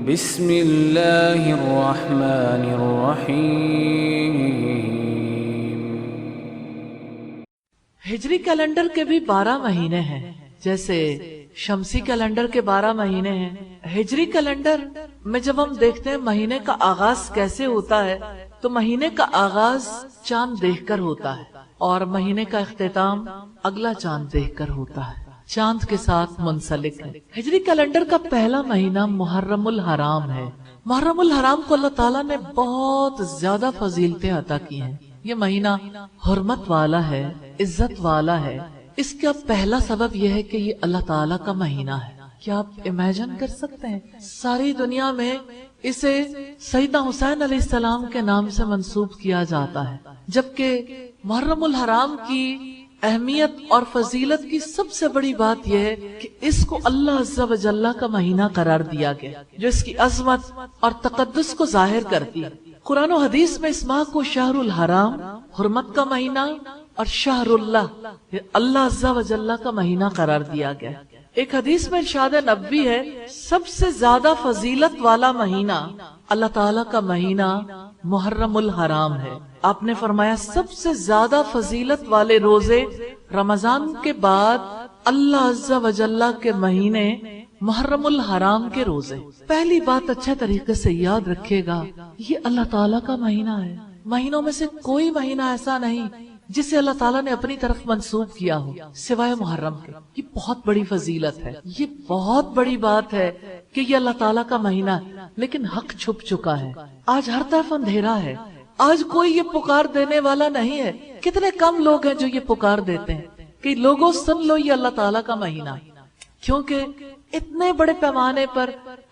بسم اللہ الرحمن الرحیم۔ ہجری کیلنڈر کے بھی 12 مہینے ہیں، جیسے شمسی کیلنڈر کے 12 مہینے ہیں۔ ہجری کیلنڈر میں جب ہم دیکھتے ہیں مہینے کا آغاز کیسے ہوتا ہے تو مہینے کا آغاز چاند دیکھ کر ہوتا ہے اور مہینے کا اختتام اگلا چاند دیکھ کر ہوتا ہے، چاند کے ساتھ منسلک ہے۔ ہجری کیلنڈر کا پہلا مہینہ محرم الحرام ہے۔ محرم الحرام کو اللہ تعالیٰ نے بہت زیادہ فضیلتیں عطا کی ہیں۔ یہ مہینہ حرمت والا ہے، عزت والا ہے۔ اس کا پہلا سبب یہ ہے کہ یہ اللہ تعالیٰ کا مہینہ ہے۔ کیا آپ امیجن کر سکتے ہیں ساری دنیا میں اسے سیدنا حسین علیہ السلام کے نام سے منسوب کیا جاتا ہے، جبکہ محرم الحرام کی اہمیت اور فضیلت کی سب سے بڑی بات یہ ہے کہ اس کو اللہ عز و جل کا مہینہ قرار دیا گیا، جو اس کی عظمت اور تقدس کو ظاہر کرتی ہے۔ قرآن و حدیث میں اس ماہ کو شہر الحرام، حرمت کا مہینہ، اور شہر اللہ، اللہ عز و جل کا مہینہ قرار دیا گیا۔ ایک حدیث میں ارشاد نبوی ہے، سب سے زیادہ فضیلت والا مہینہ اللہ تعالیٰ کا مہینہ محرم الحرام ہے۔ آپ نے فرمایا سب سے زیادہ فضیلت والے روزے رمضان کے بعد اللہ عز و جل کے مہینے محرم الحرام کے روزے۔ پہلی بات اچھے طریقے سے یاد رکھے گا، یہ اللہ تعالیٰ کا مہینہ ہے۔ مہینوں میں سے کوئی مہینہ ایسا نہیں جسے اللہ تعالیٰ نے اپنی طرف منسوب کیا ہو سوائے محرم کے۔ یہ بہت بڑی فضیلت ہے، یہ بہت بڑی بات ہے کہ یہ اللہ تعالیٰ کا مہینہ ہے، لیکن حق چھپ چکا ہے۔ آج ہر طرف اندھیرا ہے، آج کوئی یہ پکار دینے والا نہیں ہے۔ کتنے کم لوگ ہیں جو یہ پکار دیتے ہیں کہ لوگوں سن لو یہ اللہ تعالیٰ کا مہینہ، کیونکہ اتنے بڑے پیمانے پر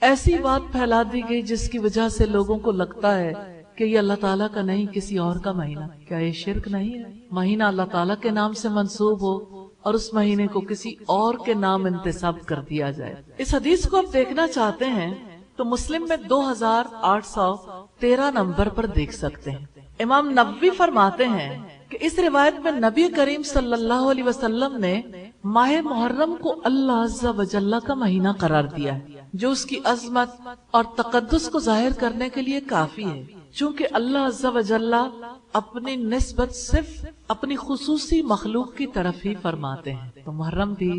ایسی بات پھیلا دی گئی جس کی وجہ سے لوگوں کو لگتا ہے کہ یہ اللہ تعالیٰ کا نہیں کسی اور کا مہینہ۔ کیا یہ شرک نہیں ہے؟ مہینہ اللہ تعالیٰ کے نام سے منسوب ہو اور اس مہینے کو کسی اور کے نام انتساب کر دیا جائے۔ اس حدیث کو آپ دیکھنا چاہتے ہیں تو مسلم میں 2813 نمبر پر دیکھ سکتے ہیں۔ امام نبوی فرماتے ہیں کہ اس روایت میں نبی کریم صلی اللہ علیہ وسلم نے ماہ محرم کو اللہ عز و جل کا مہینہ قرار دیا ہے، جو اس کی عظمت اور تقدس کو ظاہر کرنے کے لیے کافی ہے۔ چونکہ اللہ عز و جل اپنی نسبت صرف اپنی خصوصی مخلوق کی طرف ہی فرماتے ہیں، تو محرم بھی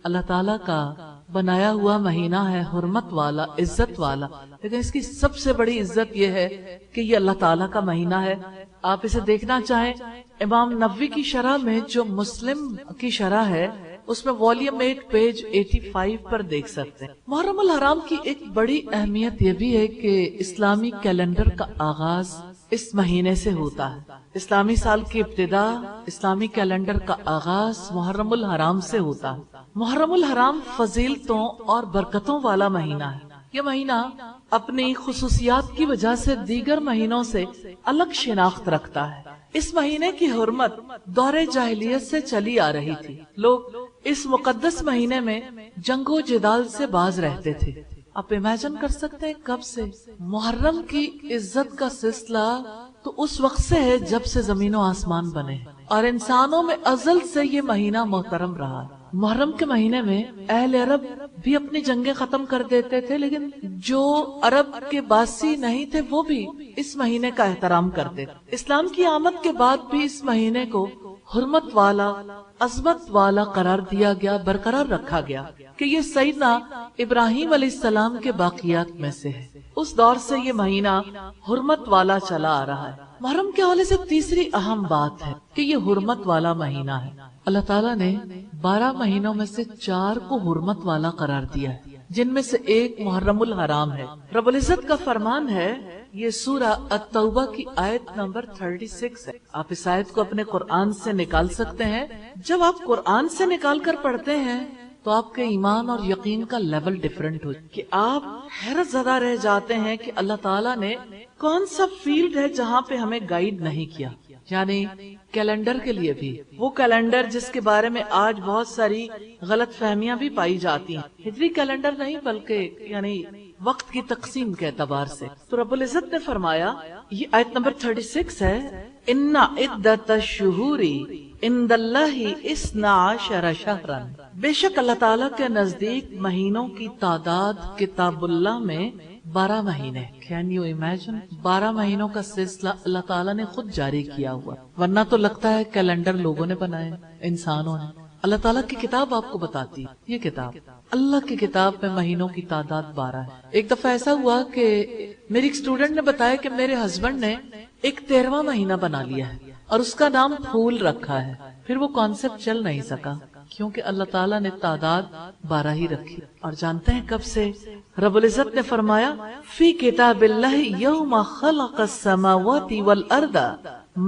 اللہ تعالیٰ کا بنایا ہوا مہینہ ہے، حرمت والا، عزت والا، لیکن اس کی سب سے بڑی عزت یہ ہے کہ یہ اللہ تعالیٰ کا مہینہ ہے۔ آپ اسے دیکھنا چاہیں امام نبوی کی شرح میں جو مسلم کی شرح ہے اس میں والیوم 8 پیج 85 پر دیکھ سکتے ہیں۔ محرم الحرام کی ایک بڑی اہمیت یہ بھی ہے کہ اسلامی کیلنڈر کا آغاز اس مہینے سے ہوتا ہے۔ اسلامی سال کی ابتدا، اسلامی کیلنڈر کا آغاز محرم الحرام سے ہوتا ہے۔ محرم الحرام فضیلتوں اور برکتوں والا مہینہ ہے۔ یہ مہینہ اپنی خصوصیات کی وجہ سے دیگر مہینوں سے الگ شناخت رکھتا ہے۔ اس مہینے کی حرمت دور جاہلیت سے چلی آ رہی تھی۔ لوگ اس مقدس مہینے میں جنگ و جدال سے باز رہتے تھے۔ آپ امیجن کر سکتے ہیں کب سے؟ محرم کی عزت کا سلسلہ تو اس وقت سے ہے جب سے زمین و آسمان بنے، اور انسانوں میں ازل سے یہ مہینہ محترم رہا ہے۔ محرم کے مہینے میں اہل عرب بھی اپنی جنگیں ختم کر دیتے تھے، لیکن جو عرب کے باسی نہیں تھے وہ بھی اس مہینے کا احترام کرتے تھے۔ اسلام کی آمد کے بعد بھی اس مہینے کو حرمت والا، عظمت والا قرار دیا گیا، برقرار رکھا گیا کہ یہ سیدنا ابراہیم علیہ السلام کے باقیات میں سے ہے۔ اس دور سے یہ مہینہ حرمت والا چلا آ رہا ہے۔ محرم کے حوالے سے تیسری اہم بات ہے کہ یہ حرمت والا مہینہ ہے۔ اللہ تعالیٰ نے 12 مہینوں میں سے 4 کو حرمت والا قرار دیا ہے، جن میں سے ایک محرم الحرام ہے۔ رب العزت کا فرمان ہے، یہ سورہ التوبہ کی آیت نمبر 36 ہے۔ آپ اس آیت کو اپنے قرآن سے نکال سکتے ہیں۔ جب آپ قرآن سے نکال کر پڑھتے ہیں تو آپ کے ایمان اور یقین کا لیول ڈیفرنٹ ہو کہ آپ حیرت زدہ رہ جاتے ہیں کہ اللہ تعالیٰ نے کون سا فیلڈ ہے جہاں پہ ہمیں گائیڈ نہیں کیا۔ یعنی کیلنڈر کے لیے بھی، وہ کیلنڈر جس کے بارے میں آج بہت ساری غلط فہمیاں بھی پائی جاتی ہیں، ہجری کیلنڈر نہیں بلکہ یعنی وقت کی تقسیم کے اعتبار سے۔ تو رب العزت نے فرمایا، یہ آیت نمبر 36 ہے، ان عدت الشہور عند اللہ 12 شہرا، بے شک اللہ تعالیٰ کے نزدیک مہینوں کی تعداد کتاب اللہ میں 12 مہینے. Can you imagine? 12 مہینوں کا سلسلہ اللہ تعالیٰ نے خود جاری کیا ہوا، ورنہ تو لگتا ہے کیلنڈر لوگوں نے بنائے، انسانوں نے. اللہ تعالیٰ کی کتاب آپ کو بتاتی ہے. یہ کتاب اللہ کی کتاب میں مہینوں کی تعداد 12 ہے. ایک دفعہ ایسا ہوا کہ میری ایک اسٹوڈنٹ نے بتایا کہ میرے ہسبینڈ نے ایک 13واں مہینہ بنا لیا ہے اور اس کا نام پھول رکھا ہے. پھر وہ کانسیپٹ چل نہیں سکا کیونکہ اللہ تعالیٰ نے تعداد 12 ہی رکھی. اور جانتے ہیں کب سے؟ رب العزت نے فرمایا فی کتاب اللہ یوم خلق السماوات والارض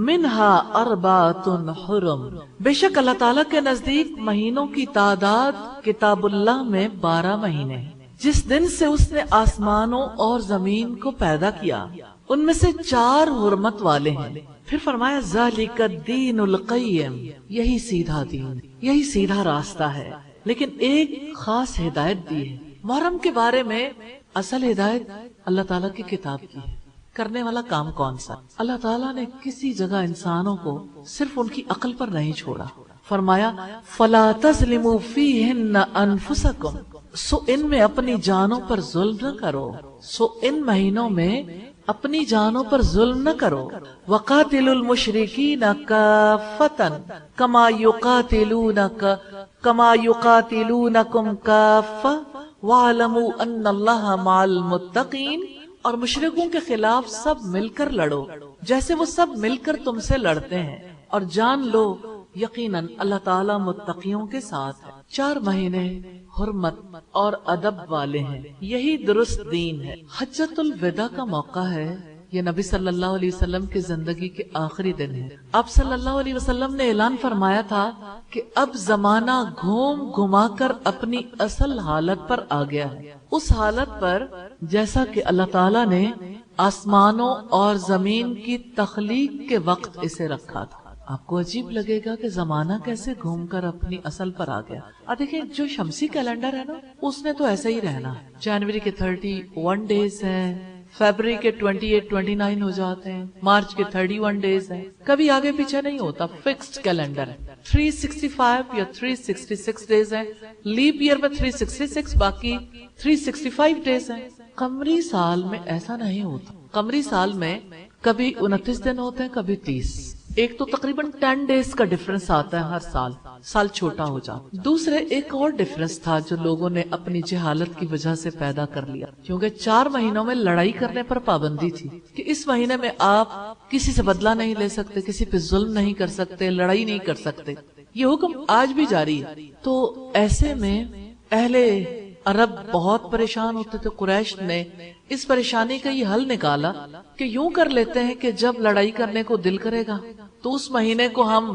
منہا اربعۃ حرم. بے شک اللہ تعالیٰ کے نزدیک مہینوں کی تعداد کتاب اللہ میں 12 مہینے ہیں. جس دن سے اس نے آسمانوں اور زمین کو پیدا کیا ان میں سے 4 حرمت والے ہیں. پھر فرمایا ذالک الدین القیم، یہی سیدھا دین، یہی سیدھا راستہ ہے. لیکن ایک خاص ہدایت دی ہے. محرم کے بارے میں اصل ہدایت اللہ تعالیٰ کی کتاب کی ہے. کرنے والا کام کون سا؟ اللہ تعالیٰ نے کسی جگہ انسانوں کو صرف ان کی عقل پر نہیں چھوڑا. فرمایا فلا تظلموا فیہن انفسکم، سو ان میں اپنی جانوں پر ظلم نہ کرو. سو ان مہینوں میں اپنی جانوں پر ظلم نہ کرو. وقاتلوا المشرکین کافۃ کما یقاتلونکم کافۃ واعلموا ان اللہ مع المتقین. اور مشرکوں کے خلاف سب مل کر لڑو جیسے وہ سب مل کر تم سے لڑتے ہیں، اور جان لو یقیناً اللہ تعالیٰ متقیوں کے ساتھ ہے. 4 مہینے حرمت اور ادب والے ہیں. یہی درست دین ہے. حجۃ الوداع کا موقع ہے. یہ نبی صلی اللہ علیہ وسلم کی زندگی کے آخری دن ہے. آپ صلی اللہ علیہ وسلم نے اعلان فرمایا تھا کہ اب زمانہ گھوم گھما کر اپنی اصل حالت پر آ گیا ہے. اس حالت پر جیسا کہ اللہ تعالیٰ نے آسمانوں اور زمین کی تخلیق کے وقت اسے رکھا تھا. آپ کو عجیب لگے گا کہ زمانہ کیسے گھوم کر اپنی اصل پر آ گیا. دیکھیں جو شمسی کیلنڈر ہے نا اس نے تو ایسا ہی رہنا. جنوری کے 31 ڈیز ہیں، فیبرری کے 28 29 ہو جاتے ہیں، مارچ کے 31 ڈیز ہیں. کبھی آگے پیچھے نہیں ہوتا، فکسڈ کیلنڈر ہے. 365 یا 366 ڈیز ہیں. لیپ ایئر میں 366 باقی 365 ڈیز ہیں. قمری سال میں ایسا نہیں ہوتا. قمری سال میں کبھی 29 دن ہوتے ہیں، کبھی 30. ایک تو تقریباً 10 ڈیز کا ڈیفرنس آتا ہے ہر سال، سال چھوٹا ہو جاتا. دوسرے ایک اور ڈیفرنس تھا جو لوگوں نے اپنی جہالت کی وجہ سے پیدا کر لیا، کیونکہ 4 مہینوں میں لڑائی کرنے پر پابندی تھی کہ اس مہینے میں آپ کسی سے بدلہ نہیں لے سکتے، کسی پہ ظلم نہیں کر سکتے، لڑائی نہیں کر سکتے. یہ حکم آج بھی جاری ہے. تو ایسے میں اہل عرب بہت پریشان ہوتے تھے. قریش نے اس پریشانی کا یہ حل نکالا کہ یوں کر لیتے ہیں کہ جب لڑائی کرنے کو دل کرے گا تو اس مہینے کو ہم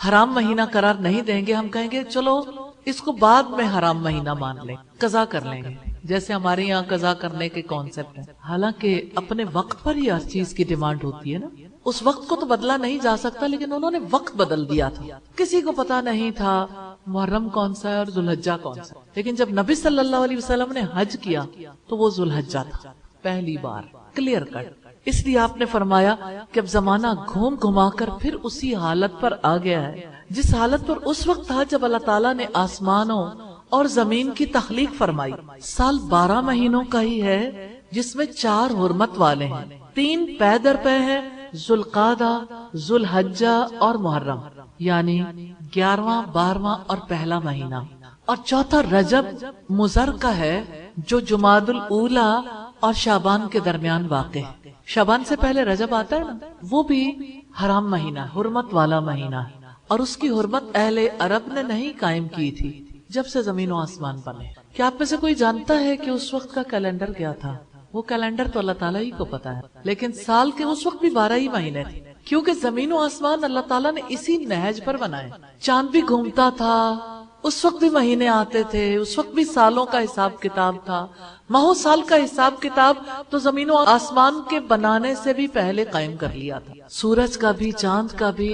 حرام مہینہ قرار نہیں دیں گے. ہم کہیں گے چلو اس کو بعد میں حرام مہینہ مان لیں، قضا کر لیں گے، جیسے ہمارے یہاں قضا کرنے کے کانسیپٹ ہے. حالانکہ اپنے وقت پر ہی ہر چیز کی ڈیمانڈ ہوتی ہے نا. اس وقت کو تو بدلا نہیں جا سکتا، لیکن انہوں نے وقت بدل دیا تھا. کسی کو پتا نہیں تھا محرم کون سا ہے اور ذوالحجہ کون سا. لیکن جب نبی صلی اللہ علیہ وسلم نے حج کیا تو وہ ذوالحجہ تھا پہلی بار، کلیئر کٹ. اس لیے آپ نے فرمایا کہ اب زمانہ گھوم گھما کر پھر اسی حالت پر آ گیا ہے جس حالت پر اس وقت تھا جب اللہ تعالیٰ نے آسمانوں اور زمین کی تخلیق فرمائی. سال 12 مہینوں کا ہی ہے جس میں 4 حرمت والے ہیں. 3 پے در پے ہیں، ذوالقعدہ، ذوالحجہ اور محرم، یعنی 11واں 12واں اور پہلا مہینہ. اور چوتھا رجب مضر کا ہے جو جمادی الاولیٰ اور شعبان کے درمیان واقع ہے. شعبان سے پہلے رجب آتا ہے نا، وہ بھی حرام مہینہ، حرمت والا مہینہ ہے. اور اس کی حرمت اہل عرب نے نہیں قائم کی تھی جب سے زمین و آسمان بنے. کیا آپ میں سے کوئی جانتا ہے کہ اس وقت کا کیلنڈر کیا تھا؟ وہ کیلنڈر تو اللہ تعالیٰ ہی کو پتا ہے، لیکن سال کے اس وقت بھی 12 ہی مہینے تھے، کیونکہ زمین و آسمان اللہ تعالیٰ نے اسی نہج پر بنائے. چاند بھی گھومتا تھا، اس وقت بھی مہینے آتے تھے، اس وقت بھی سالوں کا حساب کتاب تھا. ماہ سال کا حساب کتاب تو زمین و آسمان کے بنانے سے بھی پہلے قائم کر لیا تھا. سورج کا بھی، چاند کا بھی.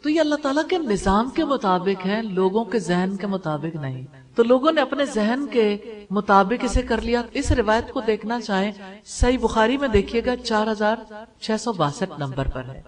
تو یہ اللہ تعالیٰ کے نظام کے مطابق ہے، لوگوں کے ذہن کے مطابق نہیں. تو لوگوں نے اپنے ذہن کے مطابق اسے کر لیا. اس روایت کو دیکھنا چاہیں صحیح بخاری میں دیکھیے گا 4662 نمبر پر ہے.